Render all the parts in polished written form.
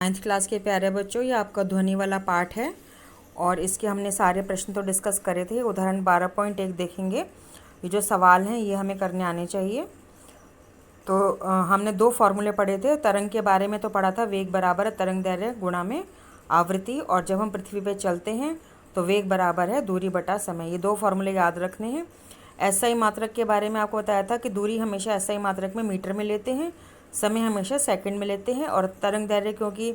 9th class के प्यारे बच्चों, ये आपका ध्वनि वाला पार्ट है और इसके हमने सारे प्रश्न तो डिस्कस करे थे। उदाहरण 12.1 देखेंगे। ये जो सवाल हैं ये हमें करने आने चाहिए। तो हमने दो फॉर्मूले पढ़े थे। तरंग के बारे में तो पढ़ा था, वेग बराबर है तरंग दैर्घ्य गुणा में आवृत्ति, और जब हम पृथ्वी पे चलते हैं तो वेग बराबर है दूरी बटा समय। ये दो फॉर्मूले याद रखने हैं। एसआई मात्रक के बारे में आपको बताया था कि दूरी हमेशा एसआई मात्रक में मीटर में लेते हैं, समय हमेशा सेकंड में लेते हैं, और तरंग दैर्घ्य क्योंकि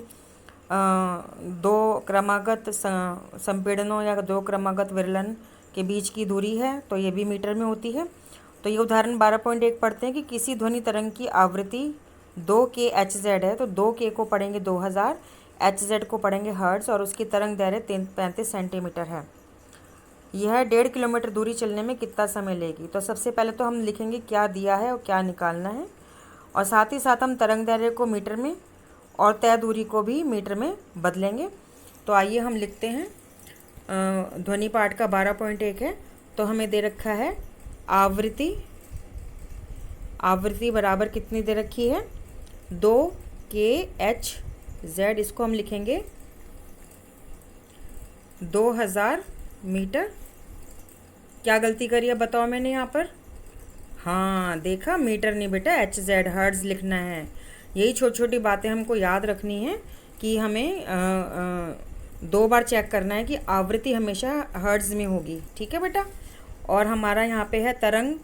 दो क्रमागत संपीड़नों या दो क्रमागत विरलन के बीच की दूरी है तो ये भी मीटर में होती है। तो ये उदाहरण 12.1 पढ़ते हैं कि किसी ध्वनि तरंग की आवृत्ति 2K HZ है, तो 2K को पढ़ेंगे 2000, HZ को पढ़ेंगे हर्ट्ज, और उसकी तरंग दैर्घ्य 35 सेंटीमीटर है। यह 1.5 किलोमीटर दूरी चलने में कितना समय लेगी। तो सबसे पहले तो हम लिखेंगे क्या दिया है और क्या निकालना है, और साथ ही साथ हम तरंग दैर्घ्य को मीटर में और तय दूरी को भी मीटर में बदलेंगे। तो आइए हम लिखते हैं। ध्वनि पाठ का 12.1 है, तो हमें दे रखा है आवृत्ति बराबर कितनी दे रखी है 2KHZ, इसको हम लिखेंगे 2000 मीटर। क्या गलती करी है बताओ मैंने यहाँ पर? हाँ देखा, मीटर नहीं बेटा, HZ हर्ट्ज लिखना है। यही छोटी छोटी बातें हमको याद रखनी है कि हमें दो बार चेक करना है कि आवृत्ति हमेशा हर्ट्ज में होगी। ठीक है बेटा। और हमारा यहाँ पे है तरंग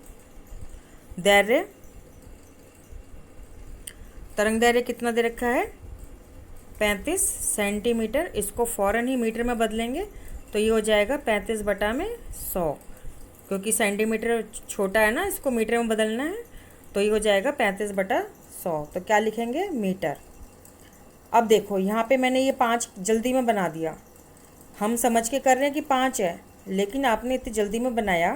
दैर्घ्य कितना दे रखा है 35 सेंटीमीटर। इसको फ़ौरन ही मीटर में बदलेंगे तो ये हो जाएगा 35 बटा में 100, क्योंकि सेंटीमीटर छोटा है ना, इसको मीटर में बदलना है, तो ये हो जाएगा 35 बटा 100। तो क्या लिखेंगे मीटर। अब देखो यहाँ पे मैंने ये 5 जल्दी में बना दिया। हम समझ के कर रहे हैं कि 5 है, लेकिन आपने इतनी जल्दी में बनाया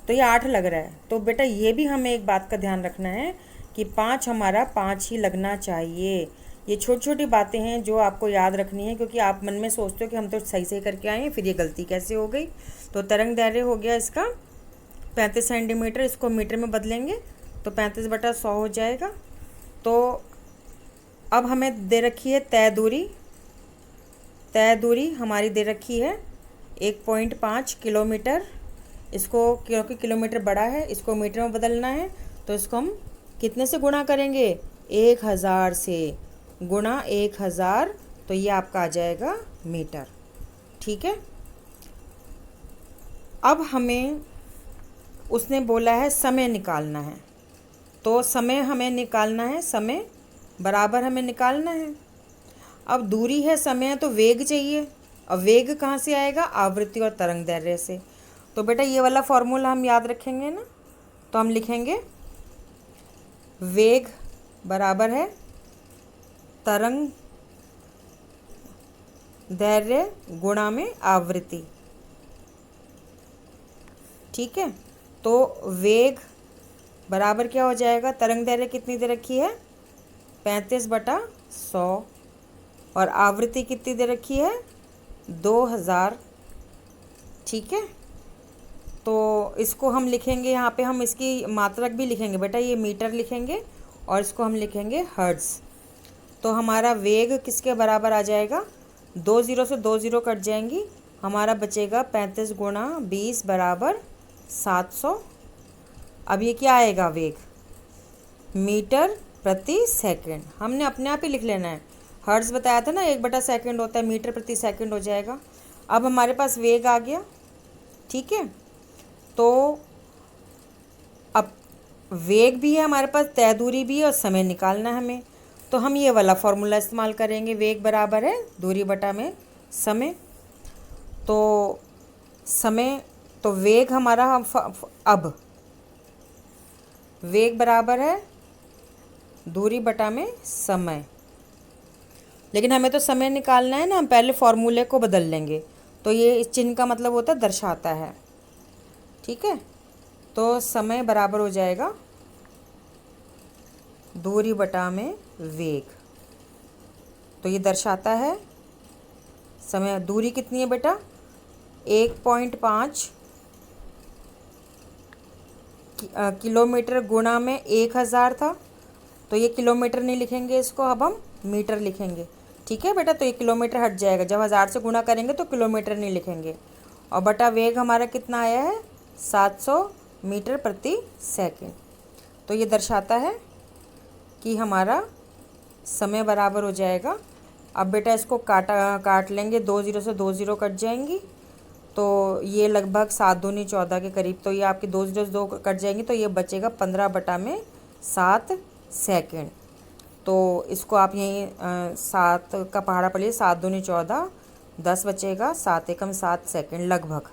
तो ये 8 लग रहा है। तो बेटा ये भी हमें एक बात का ध्यान रखना है कि 5 हमारा 5 ही लगना चाहिए। ये छोटी छोटी बातें हैं जो आपको याद रखनी है, क्योंकि आप मन में सोचते हो कि हम तो सही सही करके आए हैं, फिर ये गलती कैसे हो गई। तो तरंग दैर्घ्य हो गया इसका 35 सेंटीमीटर, इसको मीटर में बदलेंगे तो 35 बटा 100 हो जाएगा। तो अब हमें दे रखी है तय दूरी हमारी दे रखी है 1.5 किलोमीटर। इसको क्योंकि किलोमीटर बड़ा है, इसको मीटर में बदलना है, तो इसको हम कितने से गुणा करेंगे 1000 से, गुणा 1000, तो ये आपका आ जाएगा मीटर। ठीक है। अब हमें उसने बोला है समय निकालना है, तो समय हमें निकालना है, समय बराबर हमें निकालना है। अब दूरी है, समय है, तो वेग चाहिए। अब वेग कहाँ से आएगा? आवृत्ति और तरंग दैर्घ्य से। तो बेटा ये वाला फॉर्मूला हम याद रखेंगे ना, तो हम लिखेंगे वेग बराबर है तरंग दैर्घ्य गुणा में आवृत्ति। ठीक है। तो वेग बराबर क्या हो जाएगा, तरंग दैर्घ्य कितनी दे रखी है 35 बटा 100, और आवृत्ति कितनी दे रखी है 2000। ठीक है। तो इसको हम लिखेंगे, यहाँ पे हम इसकी मात्रक भी लिखेंगे बेटा, ये मीटर लिखेंगे और इसको हम लिखेंगे हर्ट्ज। तो हमारा वेग किसके बराबर आ जाएगा, 20 से 20 कट जाएंगी, हमारा बचेगा 35 गुणा 20 बराबर 700। अब ये क्या आएगा वेग मीटर प्रति सेकंड। हमने अपने आप ही लिख लेना है, हर्ट्ज बताया था ना 1/सेकंड होता है, मीटर प्रति सेकंड हो जाएगा। अब हमारे पास वेग आ गया। ठीक है। तो अब वेग भी है हमारे पास, तय दूरी भी है, और समय निकालना है हमें, तो हम ये वाला फॉर्मूला इस्तेमाल करेंगे। वेग बराबर है दूरी बटा में समय। तो समय, तो वेग हमारा अब वेग बराबर है दूरी बटा में समय, लेकिन हमें तो समय निकालना है ना, हम पहले फॉर्मूले को बदल लेंगे। तो ये इस चिन्ह का मतलब होता है दर्शाता है। ठीक है। तो समय बराबर हो जाएगा दूरी बटा में वेग, तो ये दर्शाता है समय। दूरी कितनी है बेटा 1.5 किलोमीटर गुणा में 1000 था, तो ये किलोमीटर नहीं लिखेंगे, इसको अब हम मीटर लिखेंगे। ठीक है बेटा, तो ये किलोमीटर हट जाएगा, जब 1000 से गुणा करेंगे तो किलोमीटर नहीं लिखेंगे। और बटा वेग हमारा कितना आया है, 700 मीटर प्रति सेकंड। तो ये दर्शाता है कि हमारा समय बराबर हो जाएगा। अब बेटा इसको काट लेंगे, 2 0 से 2 0 कट जाएंगी, तो ये लगभग 7 दूनी 14 के करीब। तो ये आपकी 2 0 से 2 कट जाएंगी, तो ये बचेगा 15/7 सेकंड। तो इसको आप यहीं 7 का पहाड़ा पढ़िए, 7 दूनी 14, 10 बचेगा, 7 एकम 7 सेकंड लगभग।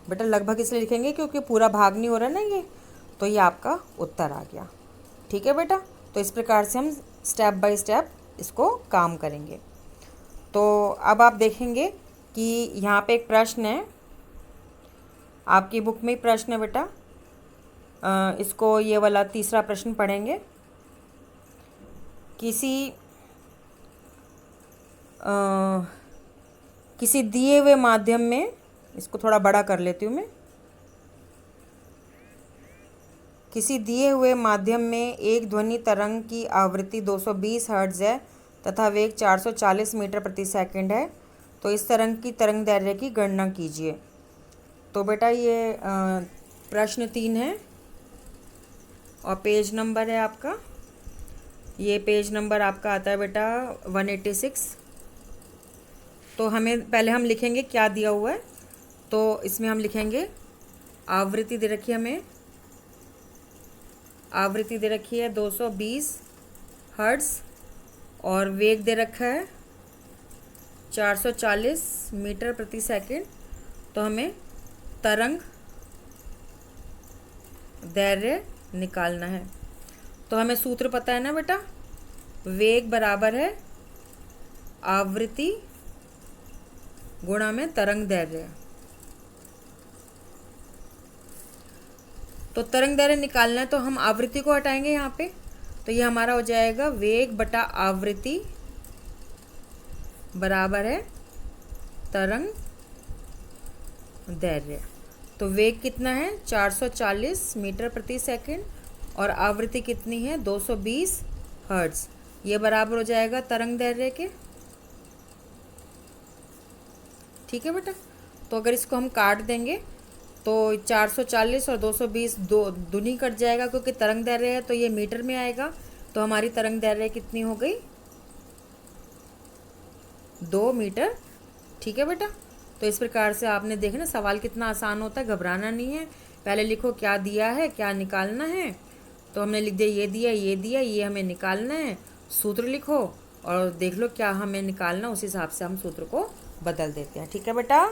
बेटा लगभग इसलिए लिखेंगे क्योंकि पूरा भाग नहीं हो रहा ना ये, तो ये आपका उत्तर आ गया। ठीक है बेटा, तो इस प्रकार से हम स्टेप बाय स्टेप इसको काम करेंगे। तो अब आप देखेंगे कि यहाँ पे एक प्रश्न है, आपकी बुक में प्रश्न है बेटा, इसको ये वाला तीसरा प्रश्न पढ़ेंगे। किसी दिए हुए माध्यम में, इसको थोड़ा बड़ा कर लेती हूँ मैं, किसी दिए हुए माध्यम में एक ध्वनि तरंग की आवृत्ति 220 हर्ट्ज है तथा वेग 440 मीटर प्रति सेकंड है, तो इस तरंग की तरंग दैर्ध्य की गणना कीजिए। तो बेटा ये प्रश्न 3 है और पेज नंबर है आपका, ये पेज नंबर आपका आता है बेटा 186। तो हमें पहले हम लिखेंगे क्या दिया हुआ है, तो इसमें हम लिखेंगे आवृत्ति दे रखी है, हमें आवृत्ति दे रखी है 220 हर्ट्ज और वेग दे रखा है 440 मीटर प्रति सेकंड। तो हमें तरंग दैर्ध्य निकालना है। तो हमें सूत्र पता है ना बेटा, वेग बराबर है आवृत्ति गुणा में तरंग दैर्ध्य। तो तरंग दैर्ध्य निकालना है, तो हम आवृत्ति को हटाएंगे यहाँ पे, तो ये हमारा हो जाएगा वेग बटा आवृत्ति बराबर है तरंग दैर्ध्य। तो वेग कितना है 440 मीटर प्रति सेकंड और आवृत्ति कितनी है 220 हर्ट्ज, ये बराबर हो जाएगा तरंग दैर्ध्य के। ठीक है बेटा, तो अगर इसको हम काट देंगे तो 440 और 220 दूनी कट जाएगा, क्योंकि तरंग दैर्ध्य है तो ये मीटर में आएगा। तो हमारी तरंग दैर्ध्य कितनी हो गई 2 मीटर। ठीक है बेटा, तो इस प्रकार से आपने देखना सवाल कितना आसान होता है, घबराना नहीं है। पहले लिखो क्या दिया है, क्या निकालना है, तो हमने लिख दिया ये दिया, ये दिया, ये हमें निकालना है। सूत्र लिखो और देख लो क्या हमें निकालना, उस हिसाब से हम सूत्र को बदल देते हैं। ठीक है बेटा।